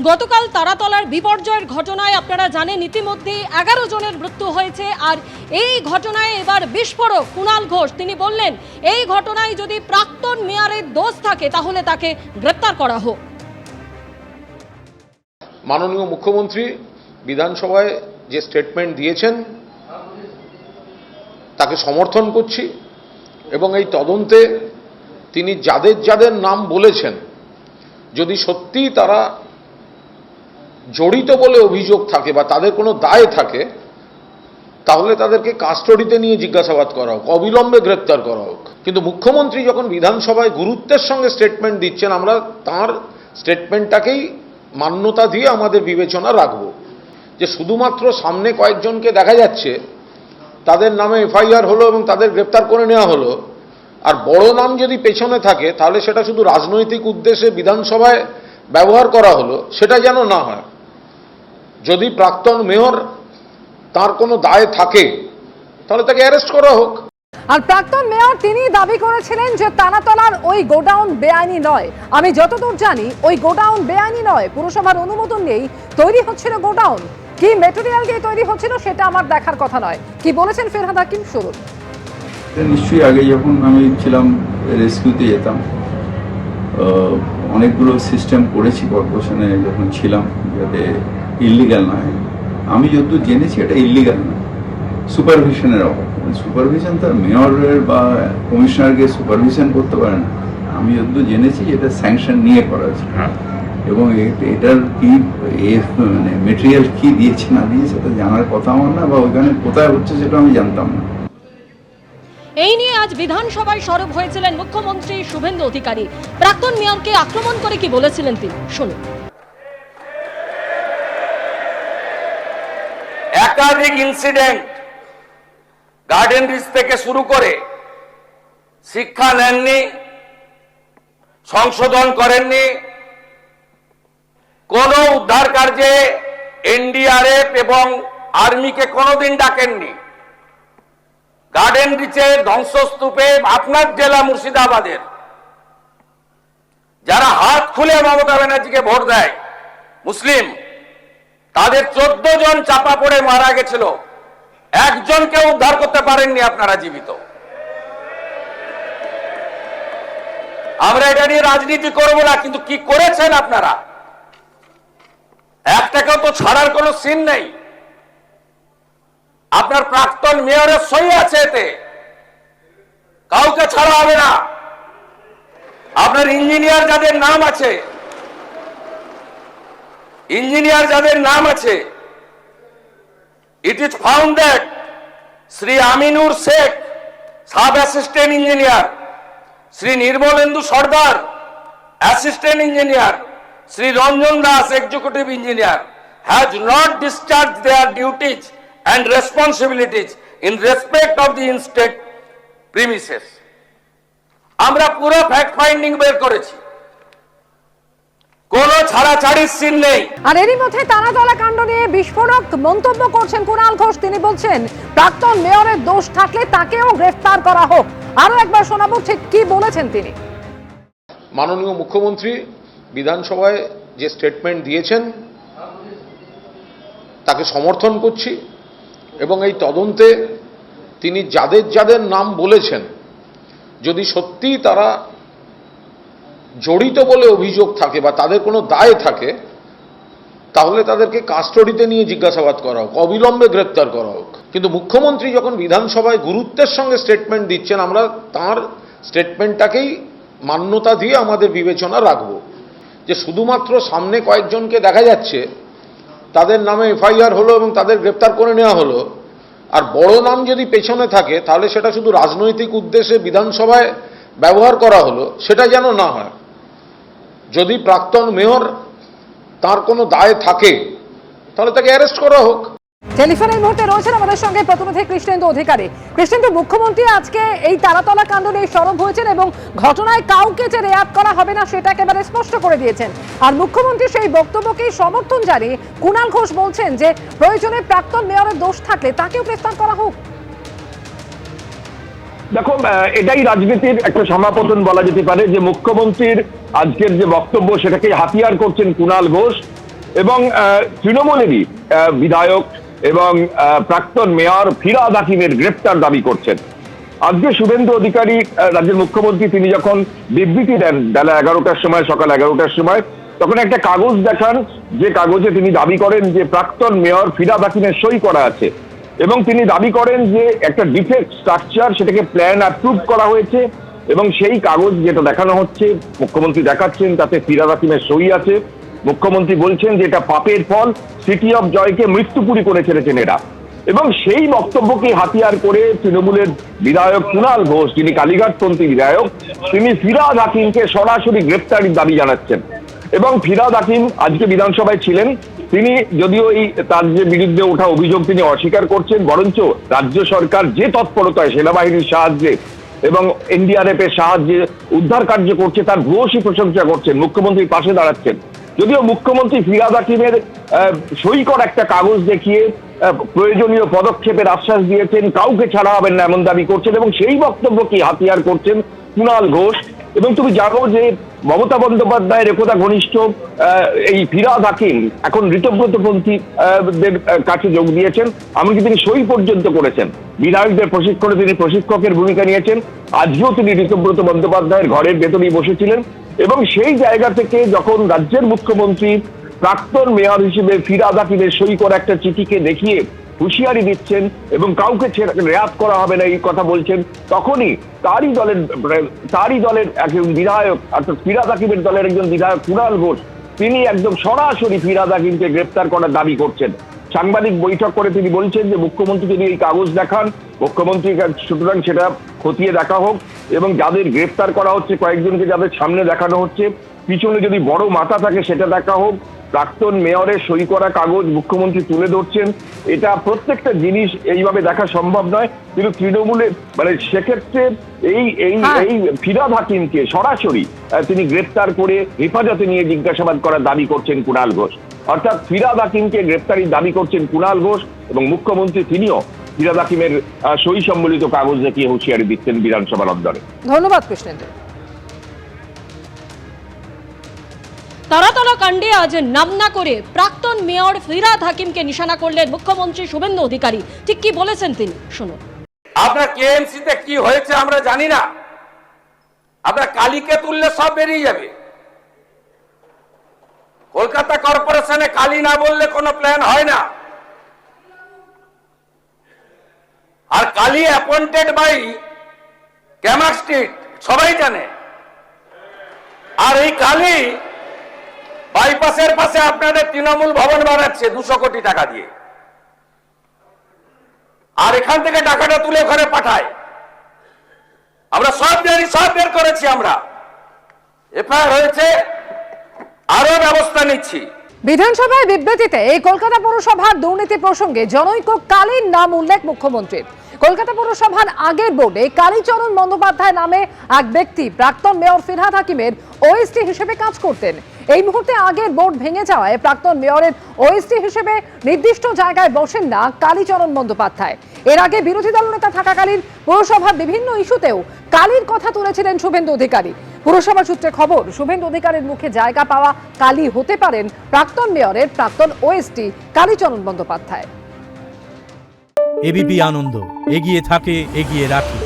গতকাল তারাতলার বিপর্যয়ের ঘটনায় আপনারা জানেন ইতিমধ্যে 11 জনের মৃত্যু হয়েছে। আর এই ঘটনায় এবার বিস্ফোরক কুণাল ঘোষ তিনি বললেন, এই ঘটনায় যদি প্রাক্তন মেয়রের দোষ থাকে তাহলে তাকে গ্রেপ্তার করা হোক। মাননীয় মুখ্যমন্ত্রী বিধানসভায় যে স্টেটমেন্ট দিয়েছেন তাকে সমর্থন করছি এবং এই তদন্তে তিনি যাদের যাদের নাম বলেছেন যদি সত্যি তারা জড়িত বলে অভিযোগ থাকে বা তাদের কোনো দায় থাকে তাহলে তাদেরকে কাস্টডিতে নিয়ে জিজ্ঞাসাবাদ করা হোক, অবিলম্বে গ্রেপ্তার করা হোক। কিন্তু মুখ্যমন্ত্রী যখন বিধানসভায় গুরুত্বের সঙ্গে স্টেটমেন্ট দিচ্ছেন আমরা তার স্টেটমেন্টটাকেই মান্যতা দিয়ে আমাদের বিবেচনা রাখব। যে শুধুমাত্র সামনে কয়েকজনকে দেখা যাচ্ছে তাদের নামে এফআইআর হলো এবং তাদের গ্রেপ্তার করে নেওয়া হলো, আর বড় নাম যদি পেছনে থাকে তাহলে সেটা শুধু রাজনৈতিক উদ্দেশ্যে বিধানসভায় ব্যবহার করা হলো, সেটা যেন না হয়। যদি প্রাক্তন মেয়র তার কোনো দায় থাকে তাহলে তাকে অ্যারেস্ট করা হোক। আর প্রাক্তন মেয়র তিনি দাবি করেছিলেন যে তারাতলার ওই গোডাউন বেআইনি নয়। আমি যতদূর জানি ওই গোডাউন বেআইনি নয়, পুরসভার অনুমোদন নেই তৈরি হচ্ছিল গোডাউন। কি ম্যাটেরিয়াল দিয়ে তৈরি হচ্ছিল সেটা আমার দেখার কথা নয়। কি বলেছেন ফেরহাদ হাকিম, শুনুন। নিশ্চয়ই আগে যখন আমি ছিলাম রেস্কিউতে যেতাম, অনেকগুলো সিস্টেম করেছি কর্পোরেশনে যখন ছিলাম যাতে ইল্লিগাল না হয়। আমি যতদূর জেনেছি এটা ইল্লিগাল না, সুপারভিশনের অভাব। সুপারভিশন তার মেয়রের বা কমিশনারকে সুপারভিশন করতে পারে না। আমি যতদূর জেনেছি এটা স্যাংশন নিয়ে করা হয়েছে এবং এটার কি মানে মেটেরিয়াল কি দিয়েছে না দিয়েছে সেটা জানার কথা আমার না, বা ওইখানে কোথায় হচ্ছে সেটা আমি জানতাম না। এই নিয়ে আজ বিধানসভায় সরব হয়েছিলেন মুখ্যমন্ত্রী শুভেন্দু অধিকারী। প্রাক্তন মেয়রকে আক্রমণ করে কি বলেছিলেন তিনি, শুনুন। একাধিক ইনসিডেন্ট গার্ডেন রিচ থেকে শুরু করে শিক্ষা নেননি, সংশোধন করেননি, কোন উদ্ধার কার্যে এনডিআরএফ এবং আর্মিকে কোনোদিন ডাকেননি। গার্ডেন রিচের ধ্বংসস্তূপে আপনার জেলা মুর্শিদাবাদের যারা হাত খুলে মমতা ব্যানার্জিকে ভোট দেয় মুসলিম, তাদের 14 জন চাপা পড়ে মারা গেছিল, একজনকে উদ্ধার করতে পারেননি আপনারা জীবিত। আমরা এটা নিয়ে রাজনীতি করব না, কিন্তু কি করেছেন আপনারা? একটাকেও তো ছাড়ার কোনো সিন নেই। আপনার প্রাক্তন মেয়রের সই আছে, এতে কাউকে ছাড়া হবে না। আপনার ইঞ্জিনিয়ার যাদের নাম আছে, it is found that Sri Aminur Sheikh, Sub Assistant Engineer, Sri Nirmalendu Sardar, Assistant Engineer, Sri Ranjan Das, Executive Engineer, has not discharged their duties and responsibilities in respect of the instate premises. আমরা পুরো fact finding বের করেছি, কোনো ছাড়াছাড়ির scene নেই। আর এরই মধ্যে তারাতলা কাণ্ড নিয়ে বিস্ফোরক মন্তব্য করছেন কুণাল ঘোষ। তিনি বলছেন প্রাক্তন মেয়রের দোষ থাকলে তাকেও গ্রেফতার করা হোক। আরো একবার শোনাবো ঠিক কি বলেছেন তিনি। মাননীয় মুখ্যমন্ত্রী বিধানসভায় যে স্টেটমেন্ট দিয়েছেন তাকে সমর্থন করছি এবং এই তদন্তে তিনি যাদের যাদের নাম বলেছেন যদি সত্যি তারা জড়িত বলে অভিযোগ থাকে বা তাদের কোনো দায় থাকে তাহলে তাদেরকে কাস্টডিতে নিয়ে জিজ্ঞাসাবাদ করা হোক, অবিলম্বে গ্রেপ্তার করা হোক। কিন্তু মুখ্যমন্ত্রী যখন বিধানসভায় গুরুত্বের সঙ্গে স্টেটমেন্ট দিচ্ছেন আমরা তার স্টেটমেন্টটাকেই মান্যতা দিয়ে আমাদের বিবেচনা রাখব। যে শুধুমাত্র সামনে কয়েকজনকে দেখা যাচ্ছে তাদের নামে এফআইআর হলো এবং তাদের গ্রেপ্তার করে নেওয়া হলো, আর বড় নাম যদি পেছনে থাকে তাহলে সেটা শুধু রাজনৈতিক উদ্দেশ্যে বিধানসভায় ব্যবহার করা হলো, সেটা যেন না হয়। যদি প্রাক্তন মেয়র তার কোনো দায় থাকে তাহলে তাকে অ্যারেস্ট করা হোক। টেলিফোনের মুহূর্তে রয়েছেন আমাদের সঙ্গে প্রতিনিধি কৃষ্ণেন্দু অধিকারী। কৃষ্ণেন্দু, মুখ্যমন্ত্রী আজকে এই তারাতলা কাণ্ড নিয়ে সরব হয়েছেন এবং ঘটনায় কাউকে যে রেয়াত করা হবে না সেটা একেবারে স্পষ্ট করে দিয়েছেন। আর মুখ্যমন্ত্রী সেই বক্তব্যকেই সমর্থন জানিয়ে কুণাল ঘোষ বলছেন যে প্রয়োজনে প্রাক্তন মেয়রের দোষ থাকলে তাকেও গ্রেফতার করা হোক। দেখো, এটাই রাজনীতির একটা সমাপতন বলা যেতে পারে যে মুখ্যমন্ত্রীর আজকের যে বক্তব্য সেটাকে হাতিয়ার করছেন কুণাল ঘোষ এবং তৃণমূলেরই বিধায়ক এবং প্রাক্তন মেয়র ফিরহাদ হাকিমের গ্রেপ্তার দাবি করছেন। আজকে শুভেন্দু অধিকারী রাজ্যের মুখ্যমন্ত্রী তিনি যখন বিবৃতি দেন বেলা 11টার সময়, সকাল 11টার সময়, তখন একটা কাগজ দেখান, যে কাগজে তিনি দাবি করেন যে প্রাক্তন মেয়র ফিরহাদ হাকিমের সই করা আছে এবং তিনি দাবি করেন যে একটা ডিফেক্ট স্ট্রাকচার, সেটাকে প্ল্যান অ্যাপ্রুভ করা হয়েছে এবং সেই কাগজ যেটা দেখানো হচ্ছে, মুখ্যমন্ত্রী দেখাচ্ছেন, তাতে ফিরহাদ হাকিমের সই আছে। মুখ্যমন্ত্রী বলছেন যে এটা পাপের ফল, সিটি অফ জয়কে মৃত্যুপুরী করে ছেড়েছেন এরা। এবং সেই বক্তব্যকে হাতিয়ার করে তৃণমূলের বিধায়ক কুণাল ঘোষ, যিনি কালীঘাটপন্থী বিধায়ক, তিনি ফিরহাদ হাকিমকে সরাসরি গ্রেপ্তারির দাবি জানাচ্ছেন। এবং ফিরহাদ হাকিম আজকে বিধানসভায় ছিলেন, তিনি যদিও তার যে বিরুদ্ধে ওঠা অভিযোগ তিনি অস্বীকার করছেন, বরঞ্চ রাজ্য সরকার যে তৎপরতায় সেনাবাহিনীর সাহায্যে এবং এনডিআরএফ এর সাহায্যে উদ্ধার কার্য করছে তার ভূয়সী প্রশংসা করছেন, মুখ্যমন্ত্রীর পাশে দাঁড়াচ্ছেন। যদিও মুখ্যমন্ত্রী ফিরহাদ হাকিমের সই করা একটা কাগজ দেখিয়ে প্রয়োজনীয় পদক্ষেপের আশ্বাস দিয়েছেন, কাউকে ছাড়া হবেন না এমন দাবি করছেন এবং সেই বক্তব্যকে হাতিয়ার করছেন কুণাল ঘোষ। এবং তুমি জানো যে মমতা বন্দ্যোপাধ্যায়ের একদা ঘনিষ্ঠ এই ফিরহাদ হাকিম এখন ঋতব্রতপন্থীদের কাছে যোগ দিয়েছেন, এমনকি তিনি সই পর্যন্ত করেছেন। বিধায়কদের প্রশিক্ষণে তিনি প্রশিক্ষকের ভূমিকা নিয়েছেন। আজকেও তিনি ঋতব্রত বন্দ্যোপাধ্যায়ের ঘরের ভেতরেই বসেছিলেন এবং সেই জায়গা থেকে যখন রাজ্যের মুখ্যমন্ত্রী প্রাক্তন মেয়র হিসেবে ফিরহাদ হাকিমের সই করা একটা চিঠিকে দেখিয়ে হুঁশিয়ারি দিচ্ছেন এবং কাউকে রেয়াত করা হবে না এই কথা বলছেন, তখনই তারই দলের একজন বিধায়ক, অর্থাৎ ফিরহাদ হাকিমের দলের একজন বিধায়ক কুণাল ঘোষ, তিনি একদম সরাসরি ফিরহাদ হাকিমকে গ্রেপ্তার করার দাবি করছেন। সাংবাদিক বৈঠক করে তিনি বলছেন যে মুখ্যমন্ত্রী যদি এই কাগজ দেখান, মুখ্যমন্ত্রী সুতরাং সেটা খতিয়ে দেখা হোক এবং যাদের গ্রেপ্তার করা হচ্ছে, কয়েকজনকে যাদের সামনে দেখানো হচ্ছে, পিছনে যদি বড় মাথা থাকে সেটা দেখা হোক। প্রাক্তন মেয়রের সই করা কাগজ মুখ্যমন্ত্রী তুলে ধরছেন, এটা প্রত্যেকটা জিনিস এইভাবে দেখা সম্ভব নয়। কিন্তু তৃণমূলে সেক্ষেত্রে এই ফিরহাদ হাকিমকে সরাসরি তিনি গ্রেপ্তার করে হেফাজতে নিয়ে জিজ্ঞাসাবাদ করার দাবি করছেন কুণাল ঘোষ। অর্থাৎ ফিরহাদ হাকিমকে গ্রেপ্তারির দাবি করছেন কুণাল ঘোষ এবং মুখ্যমন্ত্রী তিনিও ফিরহাদ হাকিমের সই সম্বলিত কাগজ দেখিয়ে হুঁশিয়ারি দিচ্ছেন বিধানসভার অন্দরে। ধন্যবাদ কৃষ্ণেন্দু। তারাতলা কাণ্ডে আজ নাম না করে প্রাক্তন মেয়র ফিরহাদ হাকিমকে নিশানা করলেন মুখ্যমন্ত্রী শুভেন্দু অধিকারী। ঠিক কি বলেছেন তিনি, শুনুন। আপনার কেএমসিতে কি হয়েছে আমরা জানি না, আপনার কালীকে তুললে সব বেরিয়ে যাবে। কলকাতা কর্পোরেশনে কালী না বললে কোনো প্ল্যান হয় না। আর কালী অ্যাপয়েন্টেড বাই ক্যামার স্ট্রিট, সবাই জানে। আর এই কালী বাইপাসের পাশে আপনাদের তৃণমূল ভবন বানাচ্ছে 200 কোটি টাকা দিয়ে, আর এখান থেকে টাকাটা তুলে ওখানে পাঠায়। আমরা সব জানি, সব বের করেছি, আমরা এফআইআর হয়েছে, আরো ব্যবস্থা নিচ্ছি। বিধানসভায় বিবৃতিতে এই কলকাতা পৌরসভার দুর্নীতি প্রসঙ্গে জনৈক কালীর নাম উল্লেখ মুখ্যমন্ত্রীর। কলকাতা পৌরসভার আগের বোর্ডে কালীচরণ বন্দ্যোপাধ্যায় নামে এক ব্যক্তি প্রাক্তন মেয়র ফিরহাদ হাকিমের ওএসটি হিসেবে কাজ করতেন। এই মুহূর্তে আগের বোর্ড ভেঙে যাওয়ায় প্রাক্তন মেয়রের ওএসটি হিসেবে নির্দিষ্ট জায়গায় বসেন না কালীচরণ বন্দ্যোপাধ্যায়। এর আগে বিরোধী দলনেতা থাকাকালীন পুরসভার বিভিন্ন ইস্যুতেও কালীর কথা তুলেছিলেন শুভেন্দু অধিকারী। পুরসভা সূত্রে খবর, শুভেন্দু অধিকারীর মুখে জায়গা পাওয়া কালী হতে পারেন প্রাক্তন মেয়রের প্রাক্তন ওএসটি কালীচরণ বন্দ্যোপাধ্যায়। এবিপি আনন্দ, এগিয়ে থাকে, এগিয়ে রাখে।